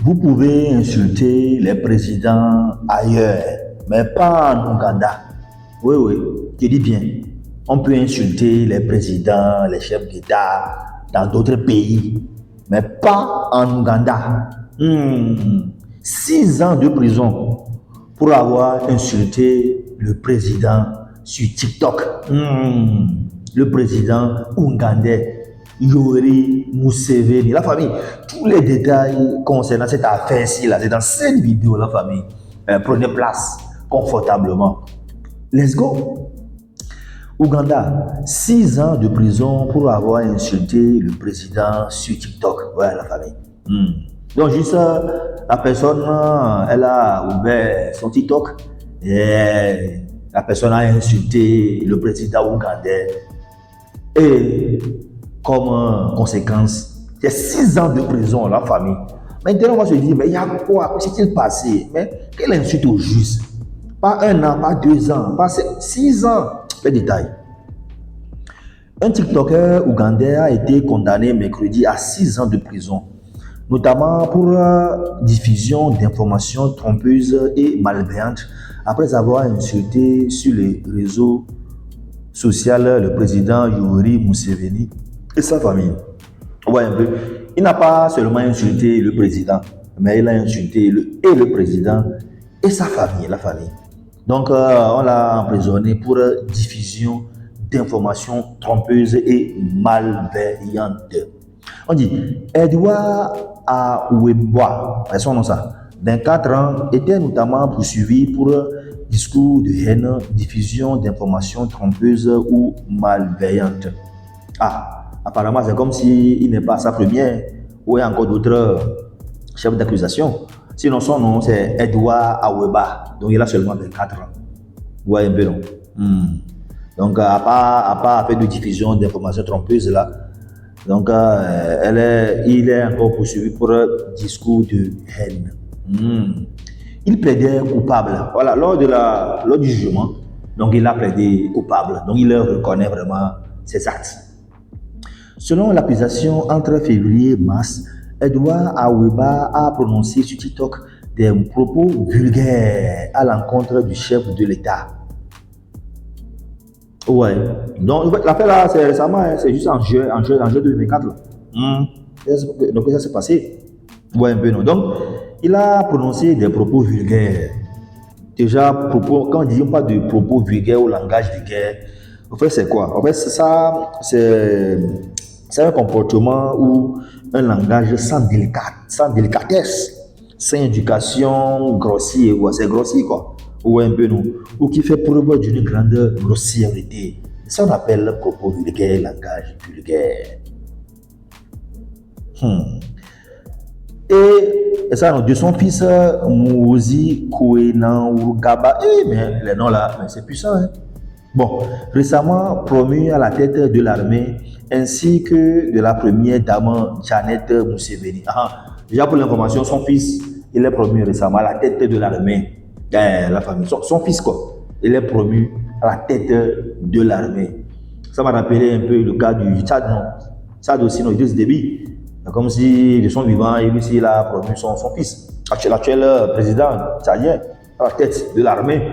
Vous pouvez insulter les présidents ailleurs, mais pas en Ouganda. Oui, oui, je dis bien. On peut insulter les présidents, les chefs d'État dans d'autres pays, mais pas en Ouganda. 6 ans de prison pour avoir insulté le président sur TikTok. Le président ougandais Yoweri Museveni. La famille, tous les détails concernant cette affaire-ci, là, c'est dans cette vidéo, la famille. Prenez place confortablement. Let's go. Ouganda, 6 ans de prison pour avoir insulté le président sur TikTok. Ouais, la famille. Donc, juste, la personne, elle a ouvert son TikTok et la personne a insulté le président ougandais. Et comme conséquence, il y a 6 ans de prison, la famille. Maintenant, on va se dire, mais il y a quoi? Qu'est-ce qui s'est passé? Mais quelle insulte au juste? Pas 1 an, pas 2 ans, pas 6 ans. Les détails. Un TikToker ougandais a été condamné mercredi à 6 ans de prison, notamment pour diffusion d'informations trompeuses et malveillantes après avoir insulté sur les réseaux sociaux le président Yoweri Museveni et sa famille. Ouais, un peu. Il n'a pas seulement insulté le président, mais il a insulté le président et sa famille, la famille. Donc, on l'a emprisonné pour diffusion d'informations trompeuses et malveillantes. On dit, Edouard Aweba, c'est son nom ça, 24 ans, était notamment poursuivi pour discours de haine, diffusion d'informations trompeuses ou malveillantes. Ah, apparemment, c'est comme s'il n'est pas sa première, ou il y a encore d'autres chefs d'accusation. Sinon, son nom, c'est Edouard Aweba. Donc, il a seulement 24 ans. Vous voyez un peu, non? Donc, à part faire de diffusion d'informations trompeuses, là, donc, il est encore poursuivi pour discours de haine. Il plaidait coupable. Voilà, lors du jugement, donc, il a plaidé coupable. Donc, il reconnaît vraiment ses actes. Selon l'accusation, entre février et mars, Edouard Aweba a prononcé sur TikTok des propos vulgaires à l'encontre du chef de l'État. Ouais. Donc, l'affaire là, c'est récemment, hein, c'est juste en juin 2024. Donc, ça s'est passé. Ouais, un peu non. Donc, il a prononcé des propos vulgaires. Déjà, quand on dit pas de propos vulgaires ou langage vulgaire, en fait, c'est quoi? En fait, ça, c'est un comportement ou un langage sans délicatesse, sans éducation, grossier, ouais, c'est grossier quoi, ou un peu non, ou qui fait preuve d'une grande grossièreté. Ça on appelle propos vulgaire, langage vulgaire. Et ça, de son fils Mouzi Kouenangourgaba, mais les noms là, c'est puissant. Hein? Bon, récemment promu à la tête de l'armée, ainsi que de la première dame Janet Museveni. Déjà pour l'information, son fils, il est promu récemment à la tête de l'armée. La famille, son fils quoi, il est promu à la tête de l'armée. Ça m'a rappelé un peu le cas du Tchad, non? Tchad aussi, non, Idriss Déby. Comme si de son vivant, il a promu son fils, l'actuel président tchadien, à la tête de l'armée.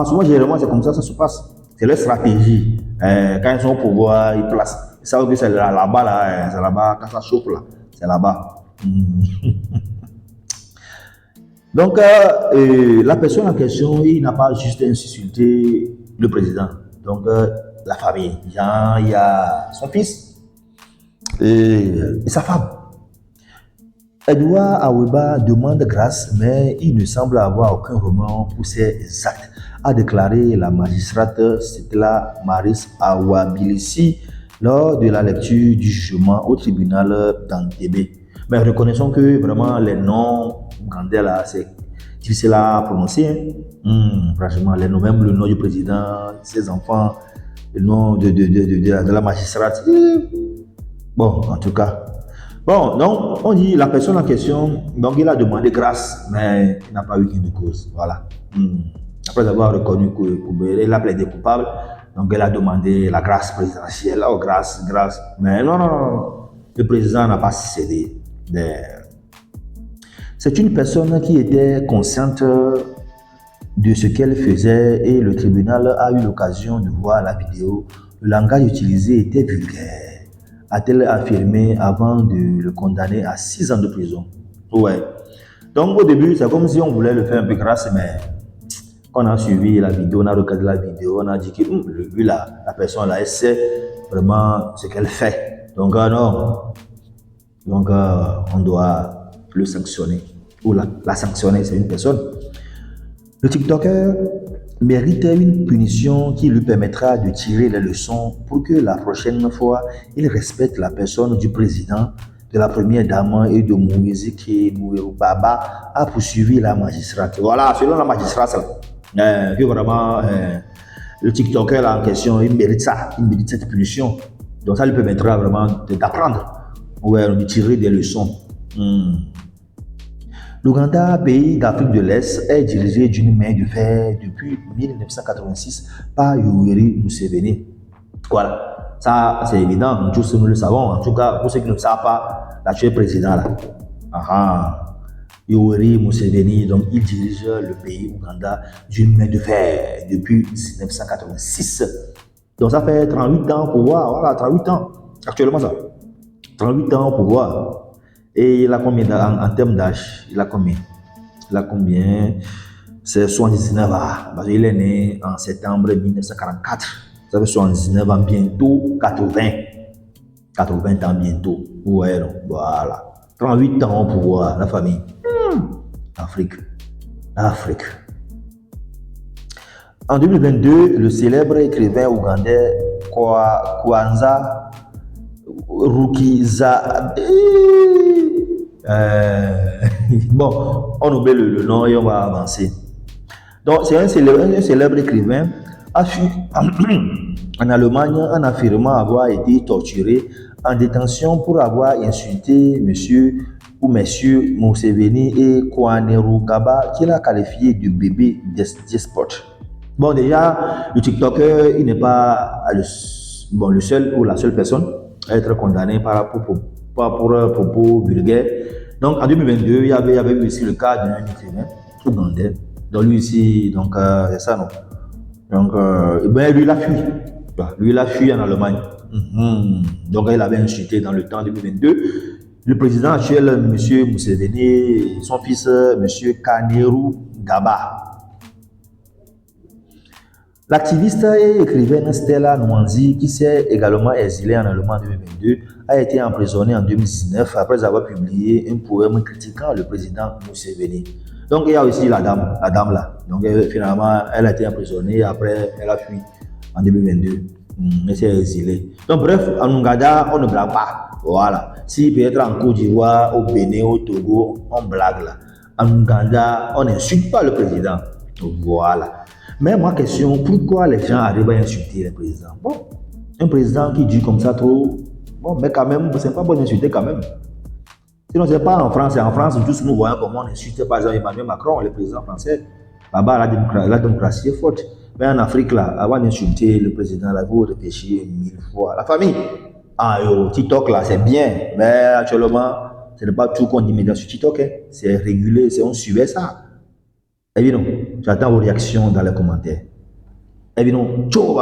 Souvent, généralement, c'est comme ça se passe. C'est leur stratégie. Quand ils sont au pouvoir, ils placent. Ça veut dire que c'est là-bas, là, c'est là-bas, quand ça chauffe, là, c'est là-bas. Donc, la personne en question, il n'a pas juste insulté le président. Donc, la famille. Il y a son fils et sa femme. Edouard Aweba demande grâce, mais il ne semble avoir aucun remords pour ses actes, a déclaré la magistrate Stella Maris Awabilisi lors de la lecture du jugement au tribunal d'Entebbe. Mais reconnaissons que vraiment les noms ougandais là, c'est difficile à prononcer. Franchement, les noms, même le nom du président, ses enfants, le nom de la magistrate. Bon, en tout cas. Bon, donc, on dit la personne en question, donc il a demandé grâce, mais il n'a pas eu gain de cause. Voilà. Après avoir reconnu qu'il a plaidé coupable, donc il a demandé la grâce présidentielle. Oh, grâce. Mais non. Le président n'a pas cédé. C'est une personne qui était consciente de ce qu'elle faisait et le tribunal a eu l'occasion de voir la vidéo. Le langage utilisé était vulgaire, a-t-elle affirmé avant de le condamner à 6 ans de prison. Ouais. Donc au début, c'est comme si on voulait le faire un peu grâce, mais quand on a suivi la vidéo, on a regardé la vidéo, on a dit que lui, la personne là, elle sait vraiment ce qu'elle fait. Donc non, donc on doit le sanctionner ou la sanctionner, c'est une personne. Le TikToker mérite une punition qui lui permettra de tirer les leçons pour que la prochaine fois, il respecte la personne du président, de la première dame et de Moïse qui Baba a poursuivi la magistrate. Voilà, selon la magistrate, que vraiment le TikToker là en question, il mérite ça, il mérite cette punition. Donc ça lui permettra vraiment d'apprendre, ouais, de tirer des leçons. L'Ouganda, pays d'Afrique de l'Est, est dirigé d'une main de fer depuis 1986 par Yoweri Museveni. Voilà, ça c'est évident, tous nous le savons. En tout cas, pour ceux qui ne savent pas, l'actuel président là, Yoweri Museveni, donc il dirige le pays Ouganda d'une main de fer depuis 1986. Donc ça fait 38 ans pour voir, voilà, 38 ans, actuellement ça. 38 ans pour voir. Et il a combien en termes d'âge? Il a combien? C'est 79 ans. Parce qu'il est né en septembre 1944. Ça fait 79 ans, bientôt 80. 80 ans bientôt. Ouais, donc, voilà. 38 ans pour voir la famille. Afrique. Afrique. En 2022, le célèbre écrivain ougandais Kwanza Rukiza. Bon, on oublie le nom et on va avancer. Donc, c'est un célèbre écrivain a fui en Allemagne en affirmant avoir été torturé en détention pour avoir insulté monsieur ou messieurs Museveni et Kainerugaba qu'il a qualifié de bébé despote. Bon, déjà, le TikToker, il n'est pas le seul ou la seule personne à être condamné pour propos vulgaires. Donc en 2022, il y avait aussi le cas d'un écrivain ougandais. Donc lui ici, donc c'est ça non. Donc ben, lui il a fui. Lui il a fui en Allemagne. Donc il avait insulté dans le temps 2022 le président actuel, M. Museveni, et son fils, M. Kainerugaba. L'activiste et écrivaine Stella Nwanzi, qui s'est également exilée en Allemagne en 2022, a été emprisonnée en 2019 après avoir publié un poème critiquant le président Museveni. Donc il y a aussi la dame là. Donc finalement, elle a été emprisonnée et après elle a fui en 2022. Elle s'est exilée. Donc bref, en Ouganda, on ne blague pas. Voilà. Si peut-être en Côte d'Ivoire, au Bénin, au Togo, on blague là. En Ouganda, on n'insulte pas le président. Voilà. Mais ma question, pourquoi les gens arrivent à insulter le président? Bon, un président qui dit comme ça trop, bon, mais quand même, c'est pas bon d'insulter quand même. Sinon, c'est pas en France, et en France, tous nous voyons comment on insulte par exemple Emmanuel Macron, le président français. Là-bas, la démocratie est forte. Mais en Afrique, là, avant d'insulter le président, là, vous réfléchissez 1000 fois. La famille, TikTok, là, c'est bien, mais actuellement, ce n'est pas tout qu'on dit maintenant sur TikTok, hein. C'est régulé, on suivait ça. Et bien, j'attends vos réactions dans les commentaires. Et bien, ciao!